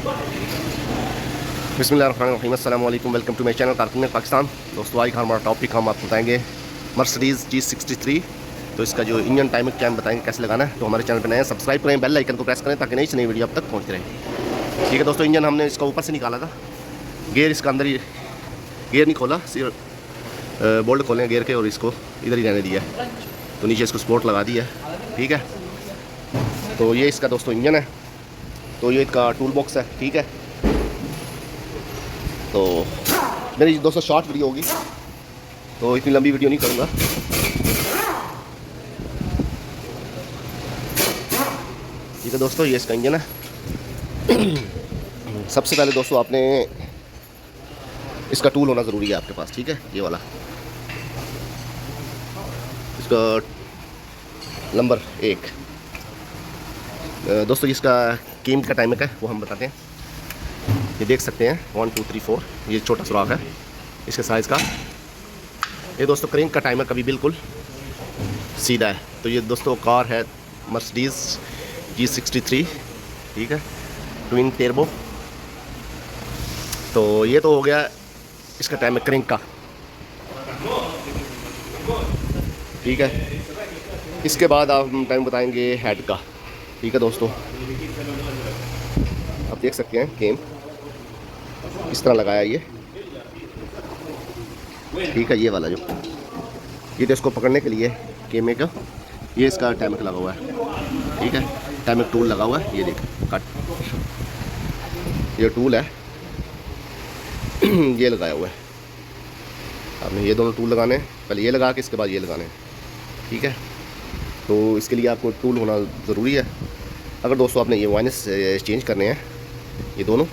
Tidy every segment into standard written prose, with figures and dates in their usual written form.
बिस्मिल्लाहिर्रहमानिर्रहीम, अस्सलाम वालेकुम, वेलकम टू माई चैनल कारकुन पाकिस्तान। दोस्तों आज का हमारा टॉपिक हम आपको बताएंगे मर्सिडीज़ G63। तो इसका जो इंजन टाइमिंग कैम बताएंगे कैसे लगाना है। तो हमारे चैनल पर नए सब्सक्राइब करें, बेल आइकन को प्रेस करें ताकि नई से नई वीडियो आप तक पहुँचती रहे। ठीक है दोस्तों, इंजन हमने इसका ऊपर से निकाला था, गेयर इसका अंदर ही, गेयर नहीं खोला, सिर्फ बोल्ट खोले गेयर के और इसको इधर ही रहने दिया है। तो नीचे इसको स्पोर्ट लगा दिया है। ठीक है, तो ये इसका दोस्तों इंजन है। तो ये इसका टूल बॉक्स है। ठीक है, तो मेरी दोस्तों शॉर्ट वीडियो होगी तो इतनी लंबी वीडियो नहीं करूँगा। ठीक है दोस्तों, ये इसका इंजन है। सबसे पहले दोस्तों आपने इसका टूल होना ज़रूरी है आपके पास। ठीक है, ये वाला इसका नंबर 1। दोस्तों इसका कीम का टाइमर है वो हम बताते हैं। ये देख सकते हैं 1 2 3 4, ये छोटा सुराख है इसके साइज़ का। ये दोस्तों क्रेंक का टाइमर कभी बिल्कुल सीधा है। तो ये दोस्तों कार है मर्सिडीज़ G63। ठीक है, ट्विन टर्बो। तो ये तो हो गया इसका टाइमर क्रेंक का। ठीक है, इसके बाद आप टाइम बताएंगे हेड का। ठीक है दोस्तों, आप देख सकते हैं केम इस तरह लगाया ये। ठीक है, ये वाला जो ये तो इसको पकड़ने के लिए केमे का ये इसका टाइमर लगा हुआ है। ठीक है, टाइमर टूल लगा हुआ है, ये देख कट, ये टूल है ये लगाया हुआ है। आपने ये दोनों टूल लगाने हैं, पहले ये लगा के इसके बाद ये लगाने हैं। ठीक है, तो इसके लिए आपको टूल होना ज़रूरी है। अगर दोस्तों आपने ये वाइनस चेंज करने हैं ये दोनों,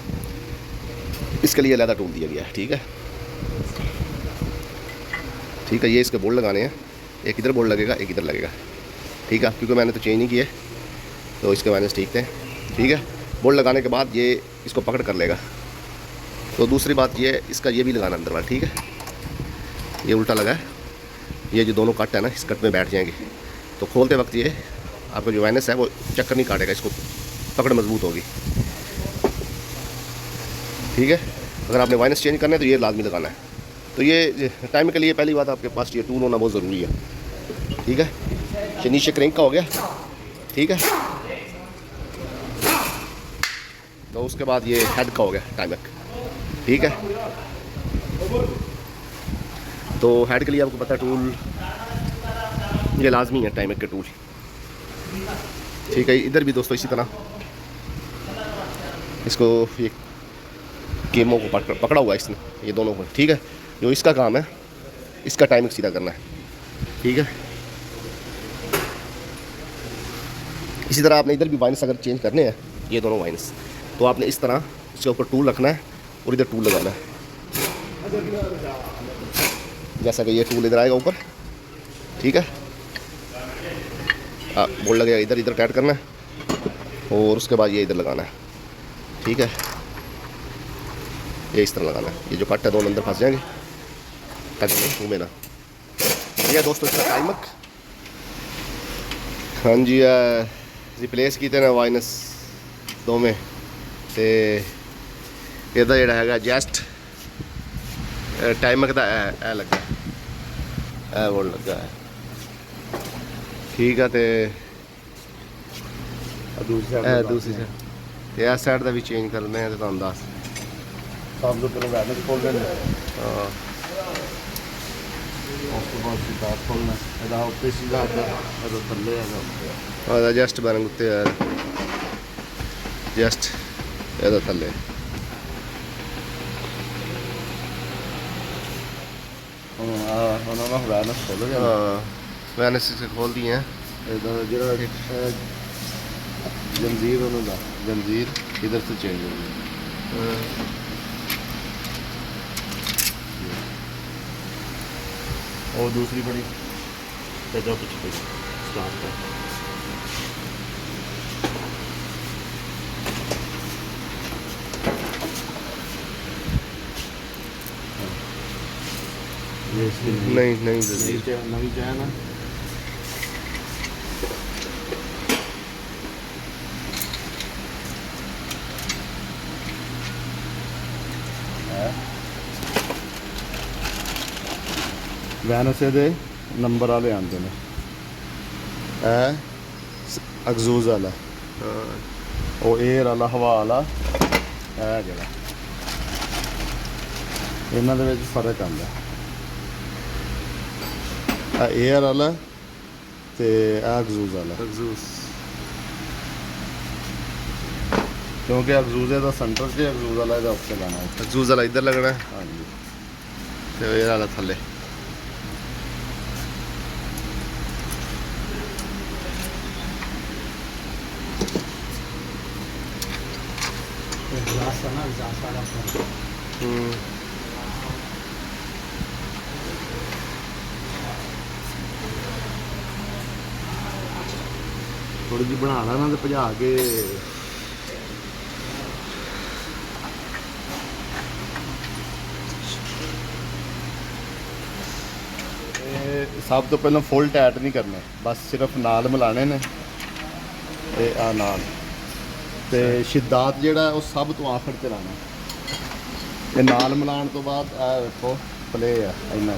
इसके लिए अलग टूल दिया गया है। ठीक है, ठीक है, ये इसके बोल्ट लगाने हैं, एक इधर बोल्ट लगेगा एक इधर लगेगा। ठीक है, क्योंकि मैंने तो चेंज नहीं किए तो इसके वाइनस ठीक थे। ठीक है, बोल्ट लगाने के बाद ये इसको पकड़ कर लेगा। तो दूसरी बात ये इसका ये भी लगाना अंदर वाला। ठीक है, ये उल्टा लगा है, ये जो दोनों कट है ना इस कट में बैठ जाएंगे। तो खोलते वक्त ये आपका जो वाइनस है वो चक्कर नहीं काटेगा, इसको पकड़ मजबूत होगी। ठीक है, अगर आपने वाइनस चेंज करना है तो ये लाजमी लगाना है। तो ये टाइम के लिए पहली बात आपके पास ये टूल होना बहुत ज़रूरी है। ठीक है, ये नीचे क्रेंक का हो गया। ठीक है, तो उसके बाद ये हेड का हो गया टाइमर। ठीक है, तो हेड के लिए आपको पता है टूल ये लाजमी है टाइमर के टूल। ठीक है, इधर भी दोस्तों इसी तरह इसको ये केमों को पकड़ा हुआ है इसने, ये दोनों को। ठीक है, जो इसका काम है इसका टाइमिंग सीधा करना है। ठीक है, इसी तरह आपने इधर भी वाइनस अगर चेंज करने हैं ये दोनों वाइनस, तो आपने इस तरह इसके ऊपर टूल रखना है और इधर टूल लगाना है। जैसा कि ये टूल इधर आएगा ऊपर। ठीक है, बोल्ट लगेगा इधर, इधर टाइट करना है और उसके बाद ये इधर लगाना है। ठीक है, ये इस तरह लगाना है। ये जो कट है दोनों अंदर फंस जाएंगे, कट मुँह में ना। ठीक है दोस्तों, इसका टाइमर हाँ जी रिप्लेस किए ना वाइनस दो में ते ਇਹਦਾ ਜਿਹੜਾ ਹੈਗਾ ਜਸਟ ਟਾਈਮਰ ਦਾ ਇਹ ਲੱਗਾ, ਇਹ ਬੋਲ ਲੱਗਾ ਹੈ। ਠੀਕ ਆ, ਤੇ ਦੂਸਰੀ ਸਾਈਡ ਤੇ ਇਸ ਸਾਈਡ ਦਾ ਵੀ ਚੇਂਜ ਕਰਨਾ ਹੈ ਤੇ ਤੁਹਾਨੂੰ ਦੱਸ ਸਭ ਨੂੰ ਪਹਿਲਾਂ ਵਾਇਰਸ ਖੋਲ ਲੈਣਾ। ਹਾਂ, ਉਸ ਤੋਂ ਬਾਅਦ ਸਿੱਧਾ ਖੋਲਣਾ, ਇਹਦਾ ਉੱਤੇ ਸਿੱਧਾ ਇਹਦਾ ਥੱਲੇ ਹੈਗਾ, ਉਹਦਾ ਜਸਟ ਬਰਨ ਉੱਤੇ ਆ, ਜਸਟ ਇਹਦਾ ਥੱਲੇ। वैनस से खोल दिए हैं। जंजीर उन्होंने जंजीर इधर से चेंज हो गई और दूसरी बड़ी जो कुछ स्टार्ट है। नहीं नहीं नवी चाहे ना है वैनसे दे नंबर वाले आते हैं अगजूज वाला वो एयर वाला हवा वाला है जरा इन्हों के फर्क आता एयर वाला तो अगजूज वाला क्योंकि अगजूजे का सेंटर से अगजूज वाला उत्ते लाना अगजूज वाला इधर लगना है हाँ जी तो एयर वाला थले थोड़ी जी बना ला ना तो भजा के सब तो पहले फुल टाइट नहीं करने बस सिर्फ नाल मिलाने ने ते आ नाल ते शिद्दात जेड़ा वो सब तो आखिर ते लाना ये नाल मिलान तो बाद आ देखो प्ले है इन्ना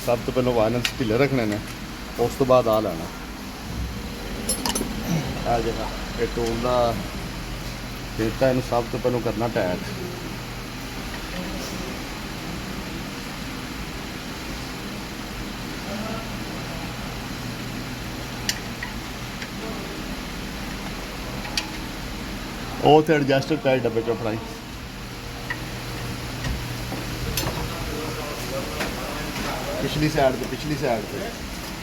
सब तो पहले वायलेंस ढिले रखने ने उस तो बाद आ लेना आ जगह ये टूल का फिरता इन सब तो पहले करना टाइट ਉਹ ਤੇ ਐਡਜਸਟਰ ਕਰ ਡੱਬੇ ਚੋਂ ਫੜਾਈ ਪਿਛਲੀ ਸਾਈਡ ਤੇ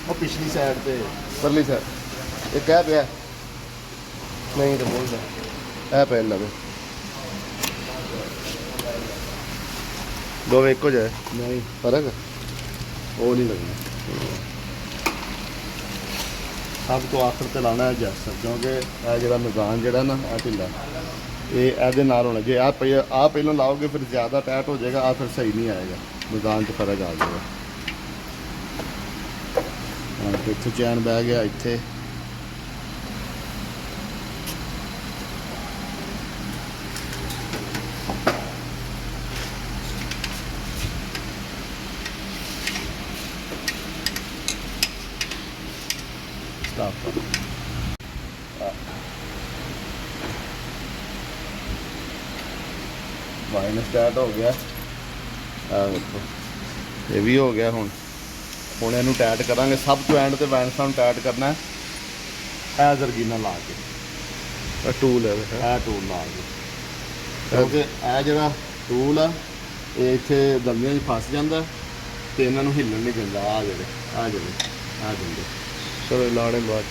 ਉਹ ਪਿਛਲੀ ਸਾਈਡ ਤੇ ਪਰਲੀ ਸਾਈਡ ਇਹ ਕਹਿ ਪਿਆ नहीं तो बोल दे ਇਹ ਪੈ ਲਵੇ दो में एक हो जाए ਨਹੀਂ ਫਰਕ ਉਹ ਨਹੀਂ ਲੱਗਣਾ ਸਭ ਤੋਂ ਆਖਰ ਤੇ ਲਾਉਣਾ ਹੈ ਐਡਜਸਟਰ ਕਿਉਂਕਿ ਇਹ ਜਿਹੜਾ ਨਿਜ਼ਾਮ ਜਿਹੜਾ ਨਾ ਇਹ ਢਿੱਲਾ ਇਹ ਇਹਦੇ ਨਾਲ ਹੋਣਾ ਜੇ ਆ ਪਹਿਲਾਂ ਲਾਓਗੇ ਫਿਰ ਜ਼ਿਆਦਾ ਟਾਈਟ ਹੋ ਜਾਏਗਾ ਆ ਫਿਰ ਸਹੀ ਨਹੀਂ ਆਏਗਾ ਨਿਜ਼ਾਮ 'ਚ ਫਰਕ ਆ ਜਾਏਗਾ ਹਾਂ ਇੱਥੇ ਚੈਨ ਬਹਿ ਗਿਆ ਇੱਥੇ माइनस स्टार्ट हो गया देखो ये भी हो गया हुण इनू टाइट करांगे सब तो एंड ते वैनसा नूं टाइट करना है जरगीना ला के टूल है टूल ला के क्योंकि जिहड़ा टूल आ ये इत्थे दंदियां 'च फस जांदा ते इन्हां नूं हिल्लण नहीं दिंदा आ दिंदे चलो लाने बाद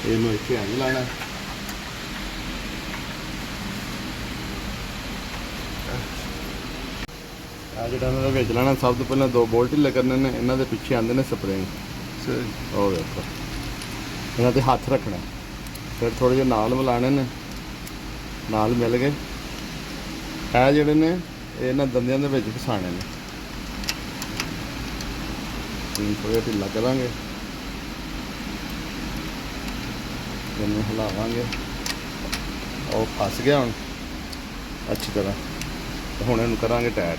ਇਹਨੂੰ ਇੱਥੇ ਐਂ ਲਾਣਾ ਆ ਜਿਹੜਾ ਇਹਨਾਂ ਦਾ ਵਿੱਚ ਲਾਣਾ ਸਭ ਤੋਂ ਪਹਿਲਾਂ 2 ਬੋਲਟ ਢਿੱਲੇ ਕਰਨੇ ਨੇ ਇਹਨਾਂ ਦੇ ਪਿੱਛੇ ਆਉਂਦੇ ਨੇ ਸਪਰਿੰਗ ਉਹ ਵੇਖੋ ਇਹਨਾਂ ਤੇ ਹੱਥ ਰੱਖਣਾ ਫਿਰ ਥੋੜੇ ਜਿਹੇ ਨਾਲ ਮਿਲਾਣੇ ਨੇ ਨਾਲ ਮਿਲ ਗਏ ਇਹ ਜਿਹੜੇ ਨੇ ਇਹਨਾਂ ਦੰਦਿਆਂ ਦੇ ਵਿੱਚ ਫਸਾਣੇ ਨੇ ਥੋੜਾ ਢਿੱਲਾ ਕਰਾਂਗੇ ਇਹਨੂੰ ਹਿਲਾਵਾਂਗੇ ਉਹ ਫਸ ਗਿਆ ਹੁਣ ਅੱਛੀ ਤਰ੍ਹਾਂ ਹੁਣ ਇਹਨੂੰ ਕਰਾਂਗੇ ਟਾਈਟ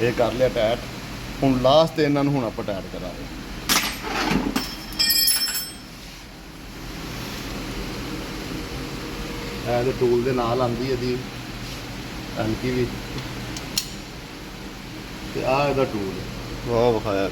ਇਹ ਕਰ ਲਿਆ ਟਾਈਟ ਹੁਣ ਲਾਸਟ ਤੇ ਇਹਨਾਂ ਨੂੰ ਹੁਣ ਆਪਾਂ ਟਾਈਟ ਕਰਾਂਗੇ ਇਹ ਦੇ ਟੂਲ ਦੇ ਨਾਲ ਆਂਦੀ ਇਹਦੀ ਟੰਕੀ ਵੀ ਤੇ ਆ ਇਹਦਾ ਟੂਲ वाह विखाया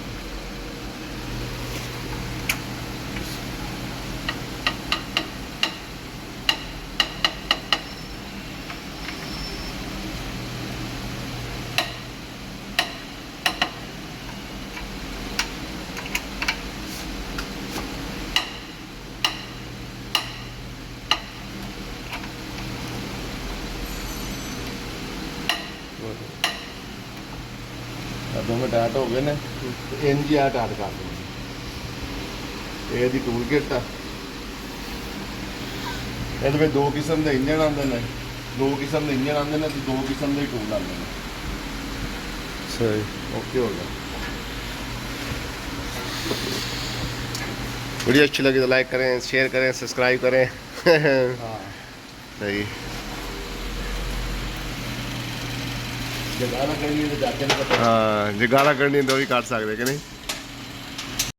ਦੋਵੇਂ ਟਾਇਟ ਹੋ ਗਏ ਨੇ ਤੇ ਇੰਜ ਹੀ ਆ ਟਾਇਟ ਕਰ ਦਿੰਦੇ ਇਹ ਇਹਦੀ ਟੂਲ ਕਿੱਟ ਆ ਇਹਦੇ ਵਿੱਚ 2 ਕਿਸਮ ਦੇ ਇੰਜਣ ਆਉਂਦੇ ਨੇ ਦੋ ਕਿਸਮ ਦੇ ਇੰਜਨ ਆਉਂਦੇ ਨੇ ਤੇ ਦੋ ਕਿਸਮ ਦੇ ਟੂਲ ਆਉਂਦੇ ਨੇ। सही ਓਕੇ ਹੋ ਗਿਆ। वीडियो अच्छी लगी तो लाइक करें, शेयर करें, सब्सक्राइब करें। ਹਾਂ सही ਜਗ੍ਹਾ ਨਾ ਕਰੀਏ ਤੇ ਜਾ ਕੇ ਨਹੀਂ ਪਤਾ। हाँ जो गाला करनी तो भी काट सकते कि नहीं।